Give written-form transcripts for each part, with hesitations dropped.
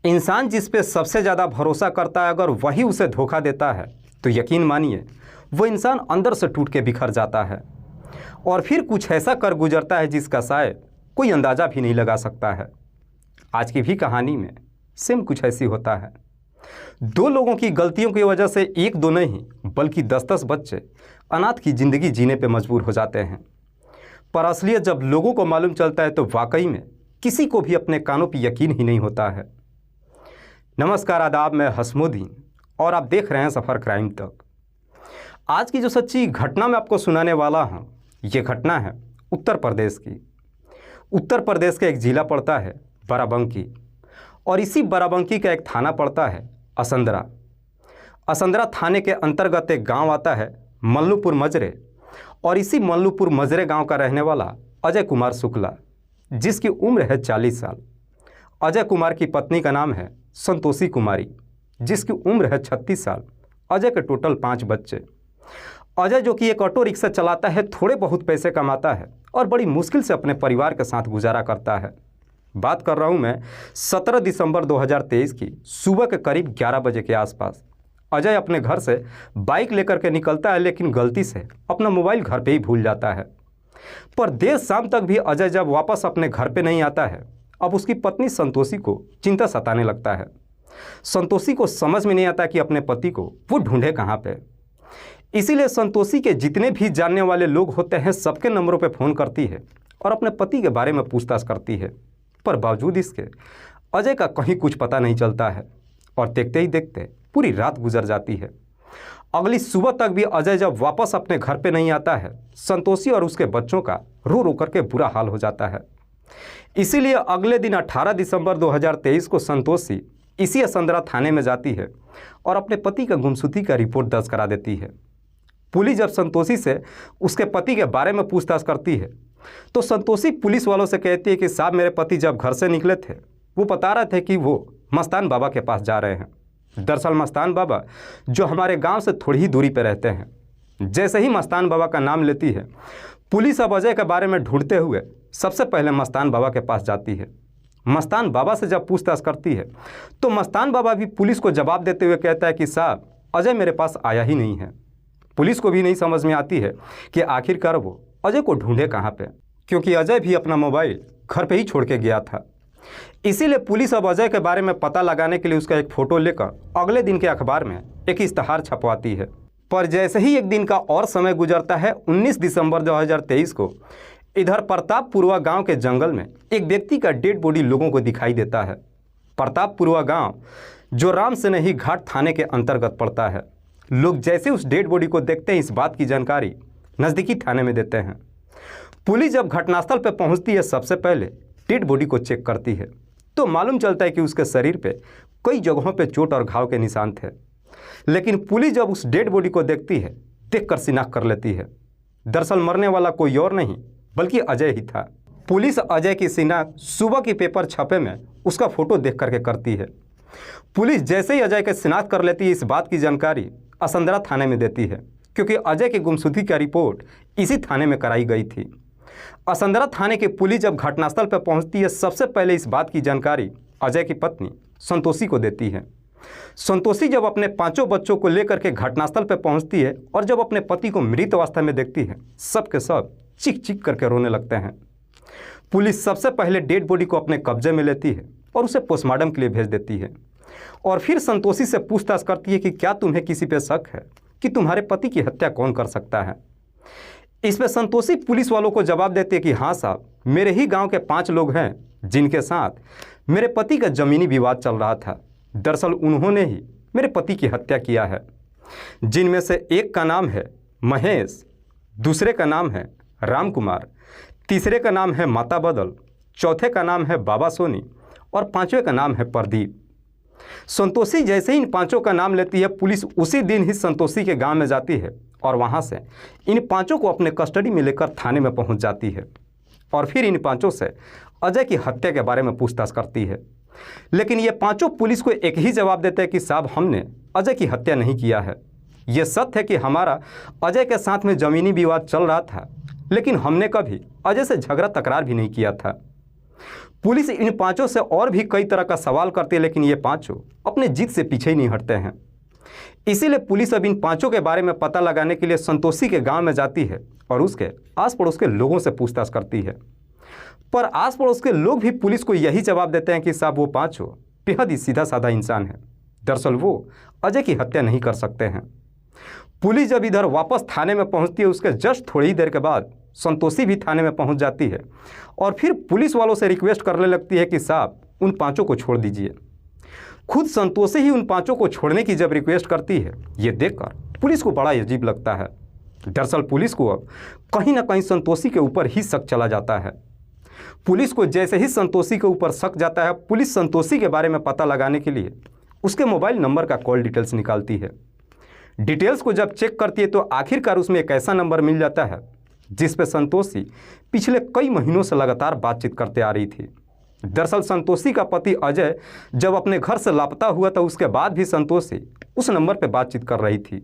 इंसान जिस पे सबसे ज़्यादा भरोसा करता है, अगर वही उसे धोखा देता है तो यकीन मानिए वो इंसान अंदर से टूट के बिखर जाता है और फिर कुछ ऐसा कर गुजरता है जिसका शायद कोई अंदाज़ा भी नहीं लगा सकता है। आज की भी कहानी में सेम कुछ ऐसी होता है। दो लोगों की गलतियों की वजह से एक दो नहीं बल्कि 10-10 बच्चे अनाथ की ज़िंदगी जीने पे मजबूर हो जाते हैं। पर असलियत जब लोगों को मालूम चलता है तो वाकई में किसी को भी अपने कानों पर यकीन ही नहीं होता है। नमस्कार, आदाब, मैं हसमुद्दीन और आप देख रहे हैं सफ़र क्राइम तक। आज की जो सच्ची घटना मैं आपको सुनाने वाला हूँ, ये घटना है उत्तर प्रदेश की। उत्तर प्रदेश का एक ज़िला पड़ता है बाराबंकी और इसी बाराबंकी का एक थाना पड़ता है असंदरा। असंदरा थाने के अंतर्गत एक गांव आता है मल्लूपुर मजरे और इसी मल्लूपुर मजरे गांव का रहने वाला अजय कुमार शुक्ला, जिसकी उम्र है 40 साल। अजय कुमार की पत्नी का नाम है संतोषी कुमारी, जिसकी उम्र है 36 साल। अजय के टोटल 5 बच्चे। अजय जो कि एक ऑटो रिक्शा चलाता है, थोड़े बहुत पैसे कमाता है और बड़ी मुश्किल से अपने परिवार के साथ गुजारा करता है। बात कर रहा हूँ मैं 17 दिसंबर 2023 की सुबह के करीब 11 बजे के आसपास। अजय अपने घर से बाइक लेकर के निकलता है, लेकिन गलती से अपना मोबाइल घर पे ही भूल जाता है। पर देर शाम तक भी अजय जब वापस अपने घर पे नहीं आता है, अब उसकी पत्नी संतोषी को चिंता सताने लगता है। संतोषी को समझ में नहीं आता कि अपने पति को वो ढूंढे कहाँ पे। इसीलिए संतोषी के जितने भी जानने वाले लोग होते हैं सबके नंबरों पे फ़ोन करती है और अपने पति के बारे में पूछताछ करती है। पर बावजूद इसके अजय का कहीं कुछ पता नहीं चलता है और देखते ही देखते पूरी रात गुजर जाती है। अगली सुबह तक भी अजय जब वापस अपने घर पे नहीं आता है, संतोषी और उसके बच्चों का रो रो करके बुरा हाल हो जाता है। इसीलिए अगले दिन 18 दिसंबर 2023 को संतोषी इसी असंदरा थाने में जाती है और अपने पति का गुमशुदगी का रिपोर्ट दर्ज करा देती है। पुलिस जब संतोषी से उसके पति के बारे में पूछताछ करती है तो संतोषी पुलिस वालों से कहती है कि साहब, मेरे पति जब घर से निकले थे वो बता रहे थे कि वो मस्तान बाबा के पास जा रहे हैं। दरअसल मस्तान बाबा जो हमारे गांव से थोड़ी ही दूरी पर रहते हैं। जैसे ही मस्तान बाबा का नाम लेती है, पुलिस अब अजय के बारे में ढूंढते हुए सबसे पहले मस्तान बाबा के पास जाती है। मस्तान बाबा से जब पूछताछ करती है तो मस्तान बाबा भी पुलिस को जवाब देते हुए कहता है कि साहब, अजय मेरे पास आया ही नहीं है। पुलिस को भी नहीं समझ में आती है कि आखिरकार वो अजय को ढूंढे कहाँ पे, क्योंकि अजय भी अपना मोबाइल घर पे ही छोड़ के गया था। इसीलिए पुलिस अब अजय के बारे में पता लगाने के लिए उसका एक फ़ोटो लेकर अगले दिन के अखबार में एक इश्तहार छपवाती है। पर जैसे ही एक दिन का और समय गुजरता है, 19 दिसंबर 2023 को इधर प्रतापपुरवा गांव के जंगल में एक व्यक्ति का डेड बॉडी लोगों को दिखाई देता है। प्रतापपुरवा गांव जो राम से नहीं घाट थाने के अंतर्गत पड़ता है। लोग जैसे उस डेड बॉडी को देखते हैं, इस बात की जानकारी नज़दीकी थाने में देते हैं। पुलिस जब घटनास्थल पर पहुंचती है, सबसे पहले डेड बॉडी को चेक करती है तो मालूम चलता है कि उसके शरीर पे कई जगहों पे चोट और घाव के निशान थे। लेकिन पुलिस जब उस डेड बॉडी को देखती है, देखकर शिनाख्त कर लेती है। दरअसल मरने वाला कोई और नहीं बल्कि अजय ही था। पुलिस अजय की शिनाख्त सुबह की पेपर छापे में उसका फ़ोटो देख करके करती है। पुलिस जैसे ही अजय के शिनाख्त कर लेती है, इस बात की जानकारी असंदरा थाने में देती है, क्योंकि अजय की गुमशुदगी का रिपोर्ट इसी थाने में कराई गई थी। असंदरा थाने की पुलिस जब घटनास्थल पर पहुंचती है, सबसे पहले इस बात की जानकारी अजय की पत्नी संतोषी को देती है। संतोषी जब अपने 5 बच्चों को लेकर के घटनास्थल पर पहुंचती है और जब अपने पति को मृत अवस्था में देखती है, सब के सब चीख चीख करके रोने लगते हैं। पुलिस सबसे पहले डेड बॉडी को अपने कब्जे में लेती है और उसे पोस्टमार्टम के लिए भेज देती है और फिर संतोषी से पूछताछ करती है कि क्या तुम्हें किसी पे शक है कि तुम्हारे पति की हत्या कौन कर सकता है। इस पर संतोषी पुलिस वालों को जवाब देती है कि हाँ साहब, मेरे ही गांव के 5 लोग हैं जिनके साथ मेरे पति का ज़मीनी विवाद चल रहा था। दरअसल उन्होंने ही मेरे पति की हत्या किया है, जिनमें से एक का नाम है महेश, दूसरे का नाम है राम कुमार, तीसरे का नाम है माता बदल, चौथे का नाम है बाबा सोनी और 5वें का नाम है प्रदीप। संतोषी जैसे ही इन 5 का नाम लेती है, पुलिस उसी दिन ही संतोषी के गांव में जाती है और वहां से इन 5 को अपने कस्टडी में लेकर थाने में पहुंच जाती है और फिर इन 5 से अजय की हत्या के बारे में पूछताछ करती है। लेकिन ये 5 पुलिस को एक ही जवाब देते हैं कि साहब, हमने अजय की हत्या नहीं किया है। ये सत्य है कि हमारा अजय के साथ में ज़मीनी विवाद चल रहा था, लेकिन हमने कभी अजय से झगड़ा तकरार भी नहीं किया था। पुलिस इन पांचों से और भी कई तरह का सवाल करती है, लेकिन ये पांचों अपने जिद से पीछे ही नहीं हटते हैं। इसीलिए पुलिस अब इन पांचों के बारे में पता लगाने के लिए संतोषी के गांव में जाती है और उसके आस पड़ोस के लोगों से पूछताछ करती है। पर आस पड़ोस के लोग भी पुलिस को यही जवाब देते हैं कि साहब वो पांचों बेहद ही सीधा साधा इंसान है। दरअसल वो अजय की हत्या नहीं कर सकते हैं। पुलिस जब इधर वापस थाने में पहुंचती है, उसके जस्ट थोड़ी ही देर के बाद संतोषी भी थाने में पहुंच जाती है और फिर पुलिस वालों से रिक्वेस्ट करने लगती है कि साहब उन पांचों को छोड़ दीजिए। खुद संतोषी ही उन पांचों को छोड़ने की जब रिक्वेस्ट करती है, ये देखकर पुलिस को बड़ा अजीब लगता है। दरअसल पुलिस को अब कहीं ना कहीं संतोषी के ऊपर ही शक चला जाता है। पुलिस को जैसे ही संतोषी के ऊपर शक जाता है, पुलिस संतोषी के बारे में पता लगाने के लिए उसके मोबाइल नंबर का कॉल डिटेल्स निकालती है। डिटेल्स को जब चेक करती है तो आखिरकार उसमें एक ऐसा नंबर मिल जाता है जिस पे संतोषी पिछले कई महीनों से लगातार बातचीत करते आ रही थी। दरअसल संतोषी का पति अजय जब अपने घर से लापता हुआ था, उसके बाद भी संतोषी उस नंबर पर बातचीत कर रही थी।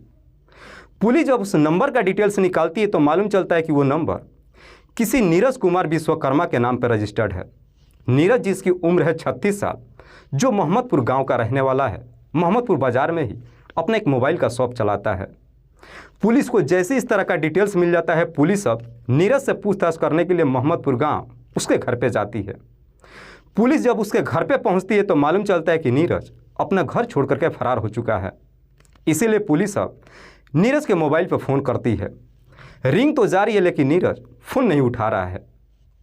पुलिस जब उस नंबर का डिटेल्स निकालती है तो मालूम चलता है कि वो नंबर किसी नीरज कुमार विश्वकर्मा के नाम पर रजिस्टर्ड है। नीरज जिसकी उम्र है 36 साल, जो मोहम्मदपुर गांव का रहने वाला है, मोहम्मदपुर बाजार में ही अपना एक मोबाइल का शॉप चलाता है। पुलिस को जैसे इस तरह का डिटेल्स मिल जाता है, पुलिस अब नीरज से पूछताछ करने के लिए मोहम्मदपुर गांव उसके घर पे जाती है। पुलिस जब उसके घर पे पहुंचती है तो मालूम चलता है कि नीरज अपना घर छोड़ करके फरार हो चुका है। इसीलिए पुलिस अब नीरज के मोबाइल पर फ़ोन करती है। रिंग तो जा रही है लेकिन नीरज फ़ोन नहीं उठा रहा है।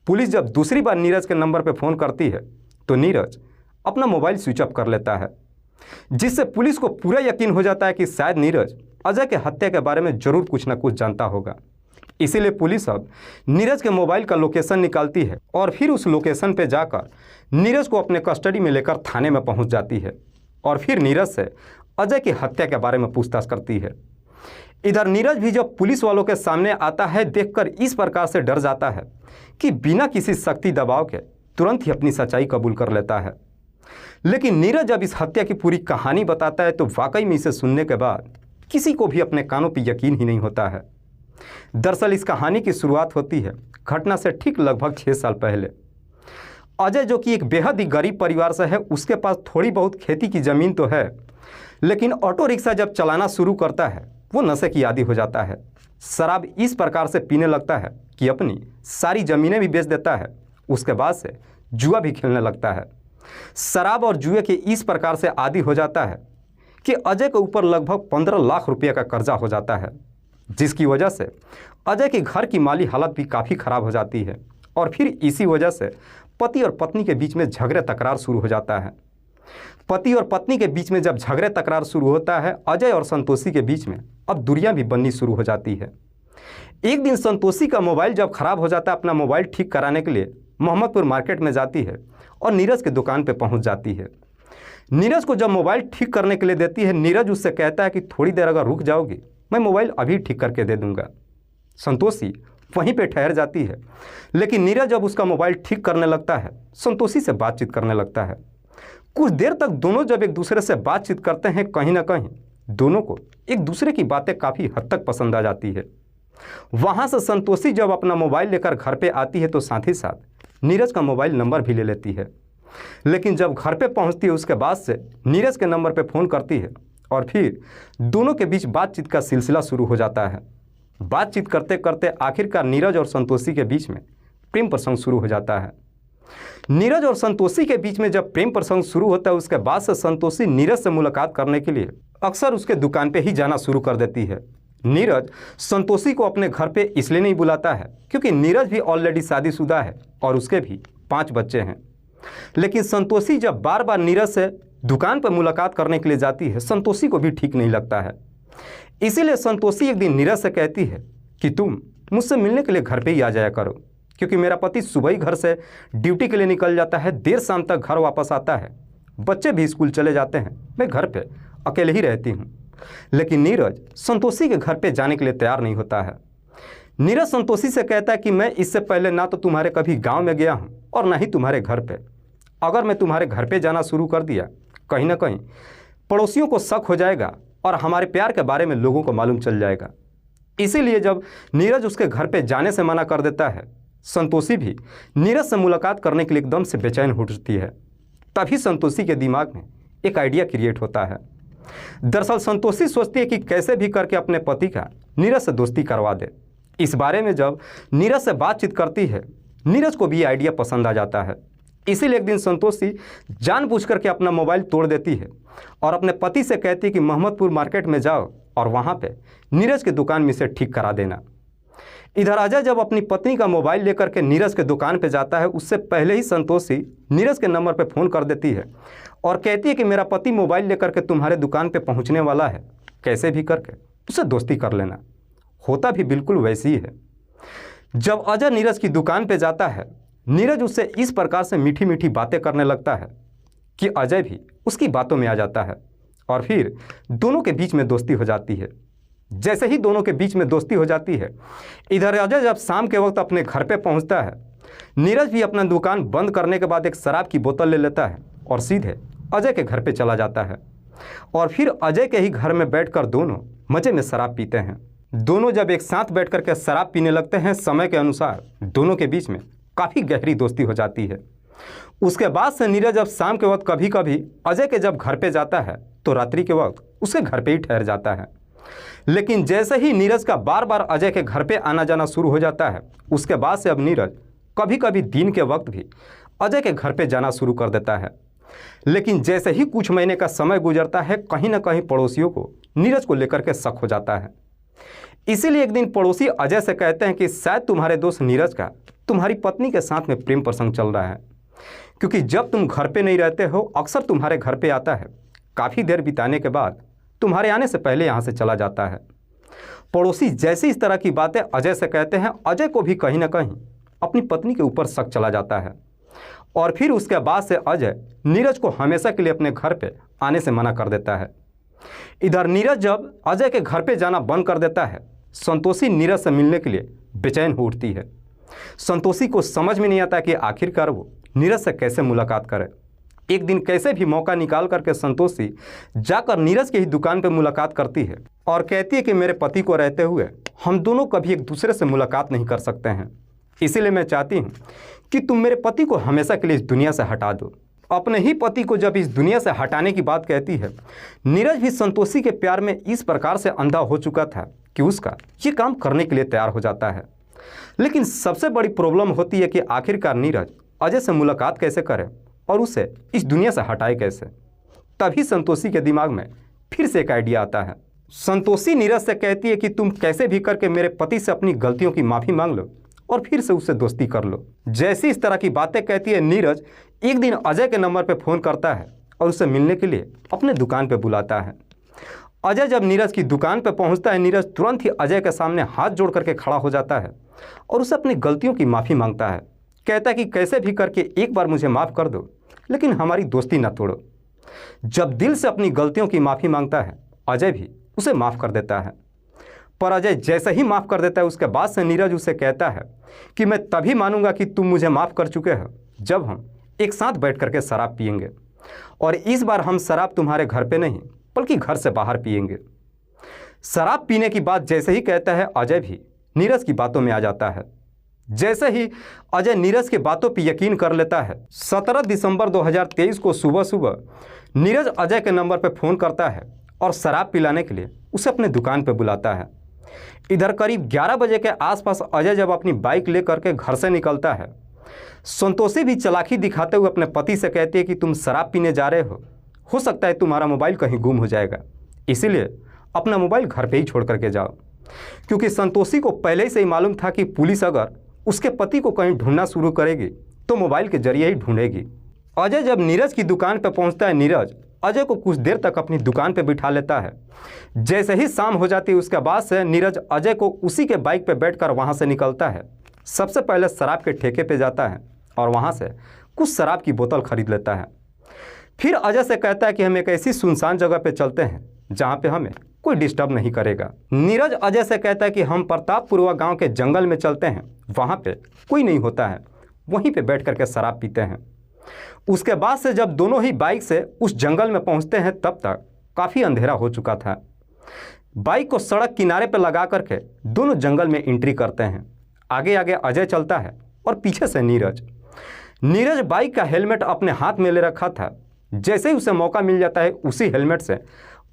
पुलिस जब दूसरी बार नीरज के नंबर पर फ़ोन करती है तो नीरज अपना मोबाइल स्विच ऑफ कर लेता है, जिससे पुलिस को पूरा यकीन हो जाता है कि शायद नीरज अजय के हत्या के बारे में ज़रूर कुछ ना कुछ जानता होगा। इसीलिए पुलिस अब नीरज के मोबाइल का लोकेशन निकालती है और फिर उस लोकेशन पर जाकर नीरज को अपने कस्टडी में लेकर थाने में पहुंच जाती है और फिर नीरज से अजय की हत्या के बारे में पूछताछ करती है। इधर नीरज भी जब पुलिस वालों के सामने आता है, देखकर इस प्रकार से डर जाता है कि बिना किसी शक्ति दबाव के तुरंत ही अपनी सच्चाई कबूल कर लेता है। लेकिन नीरज जब इस हत्या की पूरी कहानी बताता है तो वाकई में इसे सुनने के बाद किसी को भी अपने कानों पर यकीन ही नहीं होता है। दरअसल इस कहानी की शुरुआत होती है घटना से ठीक लगभग 6 साल पहले। अजय जो कि एक बेहद ही गरीब परिवार से है, उसके पास थोड़ी बहुत खेती की ज़मीन तो है, लेकिन ऑटो रिक्शा जब चलाना शुरू करता है वो नशे की आदी हो जाता है। शराब इस प्रकार से पीने लगता है कि अपनी सारी ज़मीनें भी बेच देता है। उसके बाद से जुआ भी खेलने लगता है। शराब और जुए के इस प्रकार से आदी हो जाता है कि अजय के ऊपर लगभग 15 लाख रुपये का कर्जा हो जाता है, जिसकी वजह से अजय के घर की माली हालत भी काफ़ी ख़राब हो जाती है और फिर इसी वजह से पति और पत्नी के बीच में झगड़े तकरार शुरू हो जाता है। पति और पत्नी के बीच में जब झगड़े तकरार शुरू होता है, अजय और संतोषी के बीच में अब दूरियां भी बननी शुरू हो जाती है। एक दिन संतोषी का मोबाइल जब खराब हो जाता है, अपना मोबाइल ठीक कराने के लिए मोहम्मदपुर मार्केट में जाती है और नीरज की दुकान पर पहुँच जाती है। नीरज को जब मोबाइल ठीक करने के लिए देती है, नीरज उससे कहता है कि थोड़ी देर अगर रुक जाओगी मैं मोबाइल अभी ठीक करके दे दूँगा। संतोषी वहीं पे ठहर जाती है, लेकिन नीरज जब उसका मोबाइल ठीक करने लगता है, संतोषी से बातचीत करने लगता है। कुछ देर तक दोनों जब एक दूसरे से बातचीत करते हैं, कहीं ना कहीं दोनों को एक दूसरे की बातें काफ़ी हद तक पसंद आ जाती है। वहाँ से संतोषी जब अपना मोबाइल लेकर घर पे आती है तो साथ ही साथ नीरज का मोबाइल नंबर भी ले लेती है। लेकिन जब घर पे पहुँचती है उसके बाद से नीरज के नंबर पर फ़ोन करती है और फिर दोनों के बीच बातचीत का सिलसिला शुरू हो जाता है। बातचीत करते करते आखिरकार नीरज और संतोषी के बीच में प्रेम प्रसंग शुरू हो जाता है। नीरज और संतोषी के बीच में जब प्रेम प्रसंग शुरू होता है, उसके बाद से संतोषी नीरज से मुलाकात करने के लिए अक्सर उसके दुकान पे ही जाना शुरू कर देती है। नीरज संतोषी को अपने घर पे इसलिए नहीं बुलाता है क्योंकि नीरज भी ऑलरेडी शादीशुदा है और उसके भी 5 बच्चे हैं। लेकिन संतोषी जब बार बार नीरज से दुकान पर मुलाकात करने के लिए जाती है, संतोषी को भी ठीक नहीं लगता है। इसीलिए संतोषी एक दिन नीरज से कहती है कि तुम मुझसे मिलने के लिए घर पे ही आ जाया करो, क्योंकि मेरा पति सुबह ही घर से ड्यूटी के लिए निकल जाता है, देर शाम तक घर वापस आता है, बच्चे भी स्कूल चले जाते हैं, मैं घर पे अकेले ही रहती हूँ। लेकिन नीरज संतोषी के घर पे जाने के लिए तैयार नहीं होता है। नीरज संतोषी से कहता है कि मैं इससे पहले ना तो तुम्हारे कभी गाँव में गया हूँ और ना ही तुम्हारे घर पर। अगर मैं तुम्हारे घर पर जाना शुरू कर दिया, कहीं ना कहीं पड़ोसियों को शक हो जाएगा और हमारे प्यार के बारे में लोगों को मालूम चल जाएगा। इसीलिए जब नीरज उसके घर पे जाने से मना कर देता है संतोषी भी नीरज से मुलाकात करने के लिए एकदम से बेचैन हो उठती है। तभी संतोषी के दिमाग में एक आइडिया क्रिएट होता है। दरअसल संतोषी सोचती है कि कैसे भी करके अपने पति का नीरज से दोस्ती करवा दे। इस बारे में जब नीरज से बातचीत करती है, नीरज को भी आइडिया पसंद आ जाता है। इसीलिए एक दिन संतोषी जानबूझ करके अपना मोबाइल तोड़ देती है और अपने पति से कहती है कि मोहम्मदपुर मार्केट में जाओ और वहाँ पे नीरज की दुकान में इसे ठीक करा देना। इधर अजय जब अपनी पत्नी का मोबाइल लेकर के नीरज के दुकान पे जाता है, उससे पहले ही संतोषी नीरज के नंबर पे फ़ोन कर देती है और कहती है कि मेरा पति मोबाइल लेकर के तुम्हारे दुकान पे पहुंचने वाला है, कैसे भी करके उससे दोस्ती कर लेना। होता भी बिल्कुल वैसी ही है। जब अजय नीरज की दुकान पे जाता है, नीरज उससे इस प्रकार से मीठी मीठी बातें करने लगता है कि अजय भी उसकी बातों में आ जाता है और फिर दोनों के बीच में दोस्ती हो जाती है। जैसे ही दोनों के बीच में दोस्ती हो जाती है, इधर अजय जब शाम के वक्त अपने घर पे पहुंचता है, नीरज भी अपना दुकान बंद करने के बाद एक शराब की बोतल ले लेता है और सीधे अजय के घर पे चला जाता है और फिर अजय के ही घर में बैठकर दोनों मज़े में शराब पीते हैं। दोनों जब एक साथ बैठ कर के शराब पीने लगते हैं, समय के अनुसार दोनों के बीच में काफ़ी गहरी दोस्ती हो जाती है। उसके बाद से नीरज जब शाम के वक्त कभी कभी अजय के जब घर पे जाता है तो रात्रि के वक्त उसके घर पे ही ठहर जाता है। लेकिन जैसे ही नीरज का बार बार अजय के घर पे आना जाना शुरू हो जाता है, उसके बाद से अब नीरज कभी कभी दिन के वक्त भी अजय के घर पे जाना शुरू कर देता है। लेकिन जैसे ही कुछ महीने का समय गुजरता है, कहीं ना कहीं पड़ोसियों को नीरज को लेकर के शक हो जाता है। इसीलिए एक दिन पड़ोसी अजय से कहते हैं कि शायद तुम्हारे दोस्त नीरज का तुम्हारी पत्नी के साथ में प्रेम प्रसंग चल रहा है, क्योंकि जब तुम घर पे नहीं रहते हो अक्सर तुम्हारे घर पे आता है, काफ़ी देर बिताने के बाद तुम्हारे आने से पहले यहाँ से चला जाता है। पड़ोसी जैसे इस तरह की बातें अजय से कहते हैं, अजय को भी कहीं ना कहीं अपनी पत्नी के ऊपर शक चला जाता है और फिर उसके बाद से अजय नीरज को हमेशा के लिए अपने घर पे आने से मना कर देता है। इधर नीरज जब अजय के घर पे जाना बंद कर देता है, संतोषी नीरज से मिलने के लिए बेचैन हो उठती है। संतोषी को समझ में नहीं आता कि आखिरकार वो नीरज से कैसे मुलाकात करे। एक दिन कैसे भी मौका निकाल करके संतोषी जाकर नीरज की ही दुकान पर मुलाकात करती है और कहती है कि मेरे पति को रहते हुए हम दोनों कभी एक दूसरे से मुलाकात नहीं कर सकते हैं, इसीलिए मैं चाहती हूँ कि तुम मेरे पति को हमेशा के लिए इस दुनिया से हटा दो। अपने ही पति को जब इस दुनिया से हटाने की बात कहती है, नीरज भी संतोषी के प्यार में इस प्रकार से अंधा हो चुका था कि उसका ये काम करने के लिए तैयार हो जाता है। लेकिन सबसे बड़ी प्रॉब्लम होती है कि आखिरकार नीरज अजय से मुलाकात कैसे करे और उसे इस दुनिया से हटाए कैसे। तभी संतोषी के दिमाग में फिर से एक आइडिया आता है। संतोषी नीरज से कहती है कि तुम कैसे भी करके मेरे पति से अपनी गलतियों की माफ़ी मांग लो और फिर से उससे दोस्ती कर लो। जैसी इस तरह की बातें कहती है, नीरज एक दिन अजय के नंबर पर फ़ोन करता है और उससे मिलने के लिए अपने दुकान पर बुलाता है। अजय जब नीरज की दुकान पर पहुंचता है, नीरज तुरंत ही अजय के सामने हाथ जोड़ करके खड़ा हो जाता है और उससे अपनी गलतियों की माफ़ी मांगता है। कहता है कि कैसे भी करके एक बार मुझे माफ़ कर दो, लेकिन हमारी दोस्ती ना तोड़ो। जब दिल से अपनी गलतियों की माफ़ी मांगता है, अजय भी उसे माफ़ कर देता है। पर अजय जैसे ही माफ़ कर देता है, उसके बाद से नीरज उसे कहता है कि मैं तभी मानूंगा कि तुम मुझे माफ़ कर चुके हो जब हम एक साथ बैठ करके शराब पियेंगे, और इस बार हम शराब तुम्हारे घर पे नहीं बल्कि घर से बाहर पियेंगे। शराब पीने की बात जैसे ही कहता है, अजय भी नीरज की बातों में आ जाता है। जैसे ही अजय नीरज की बातों पर यकीन कर लेता है, 17 दिसंबर 2023 को सुबह सुबह नीरज अजय के नंबर पर फ़ोन करता है और शराब पिलाने के लिए उसे अपने दुकान पर बुलाता है। इधर करीब 11 बजे के आसपास अजय जब अपनी बाइक ले करके घर से निकलता है, संतोषी भी चालाकी दिखाते हुए अपने पति से कहती है कि तुम शराब पीने जा रहे हो सकता है तुम्हारा मोबाइल कहीं गुम हो जाएगा, इसीलिए अपना मोबाइल घर पे ही छोड़ करके जाओ। क्योंकि संतोषी को पहले ही से ही मालूम था कि पुलिस अगर उसके पति को कहीं ढूंढना शुरू करेगी तो मोबाइल के जरिए ही ढूंढेगी। अजय जब नीरज की दुकान पर पहुंचता है, नीरज अजय को कुछ देर तक अपनी दुकान पर बिठा लेता है। जैसे ही शाम हो जाती है, उसके बाद से नीरज अजय को उसी के बाइक पर बैठकर वहां से निकलता है। सबसे पहले शराब के ठेके पे जाता है और वहां से कुछ शराब की बोतल खरीद लेता है। फिर अजय से कहता है कि हम एक ऐसी सुनसान जगह पे चलते हैं जहां पे हमें कोई डिस्टर्ब नहीं करेगा। नीरज अजय से कहता है कि हम प्रतापपुरवा गांव के जंगल में चलते हैं, वहां पे कोई नहीं होता है, वहीं पे बैठ करके शराब पीते हैं। उसके बाद से जब दोनों ही बाइक से उस जंगल में पहुंचते हैं, तब तक काफ़ी अंधेरा हो चुका था। बाइक को सड़क किनारे पर लगा करके दोनों जंगल में एंट्री करते हैं। आगे आगे अजय चलता है और पीछे से नीरज। नीरज बाइक का हेलमेट अपने हाथ में ले रखा था। जैसे ही उसे मौका मिल जाता है उसी हेलमेट से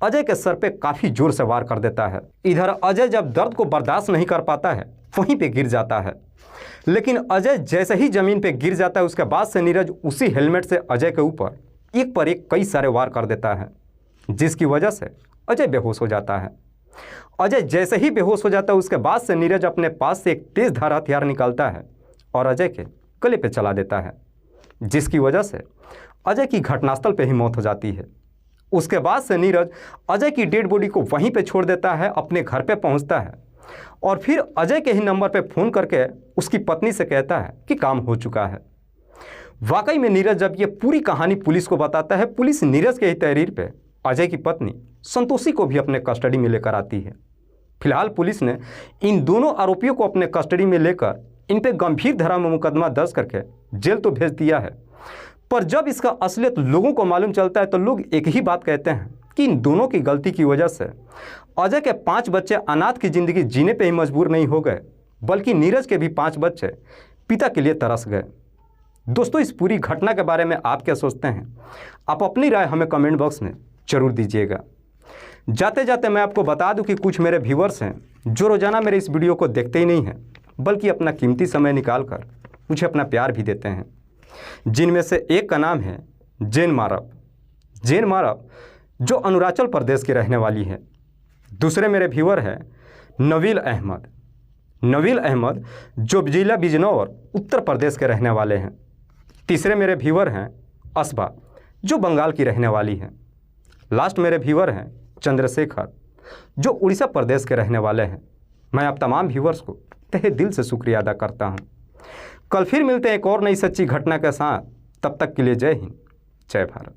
अजय के सर पे काफ़ी जोर से वार कर देता है। इधर अजय जब दर्द को बर्दाश्त नहीं कर पाता है वहीं पे गिर जाता है। लेकिन अजय जैसे ही ज़मीन पे गिर जाता है उसके बाद से नीरज उसी हेलमेट से अजय के ऊपर एक पर एक कई सारे वार कर देता है, जिसकी वजह से अजय बेहोश हो जाता है। अजय जैसे ही बेहोश हो जाता है उसके बाद से नीरज अपने पास से एक तेज़ धार हथियार निकालता है और अजय के गले पे चला देता है, जिसकी वजह से अजय की घटनास्थल पे ही मौत हो जाती है। उसके बाद से नीरज अजय की डेड बॉडी को वहीं पे छोड़ देता है, अपने घर पे पहुंचता है और फिर अजय के ही नंबर पे फ़ोन करके उसकी पत्नी से कहता है कि काम हो चुका है। वाकई में नीरज जब ये पूरी कहानी पुलिस को बताता है, पुलिस नीरज के ही तहरीर पे अजय की पत्नी संतोषी को भी अपने कस्टडी में लेकर आती है। फिलहाल पुलिस ने इन दोनों आरोपियों को अपने कस्टडी में लेकर इन पे गंभीर धारा में मुकदमा दर्ज करके जेल तो भेज दिया है, पर जब इसका असलियत लोगों को मालूम चलता है तो लोग एक ही बात कहते हैं कि इन दोनों की गलती की वजह से अजय के 5 बच्चे अनाथ की ज़िंदगी जीने पे ही मजबूर नहीं हो गए, बल्कि नीरज के भी 5 बच्चे पिता के लिए तरस गए। दोस्तों, इस पूरी घटना के बारे में आप क्या सोचते हैं? आप अपनी राय हमें कमेंट बॉक्स में ज़रूर दीजिएगा। जाते जाते मैं आपको बता दूं कि कुछ मेरे व्यूवर्स हैं जो रोज़ाना मेरे इस वीडियो को देखते ही नहीं हैं, बल्कि अपना कीमती समय निकाल कर मुझे अपना प्यार भी देते हैं, जिनमें से एक का नाम है जैन मारव। जैन मारव जो अरुणाचल प्रदेश की रहने वाली है। दूसरे मेरे व्यूवर हैं नवील अहमद। नवील अहमद जो जिला बिजनौर उत्तर प्रदेश के रहने वाले हैं। तीसरे मेरे व्यूवर हैं असबा जो बंगाल की रहने वाली हैं। लास्ट मेरे व्यूवर हैं चंद्रशेखर जो उड़ीसा प्रदेश के रहने वाले हैं। मैं आप तमाम व्यूवर्स को तहे दिल से शुक्रिया अदा करता हूं। कल फिर मिलते हैं एक और नई सच्ची घटना के साथ। तब तक के लिए जय हिंद, जय भारत।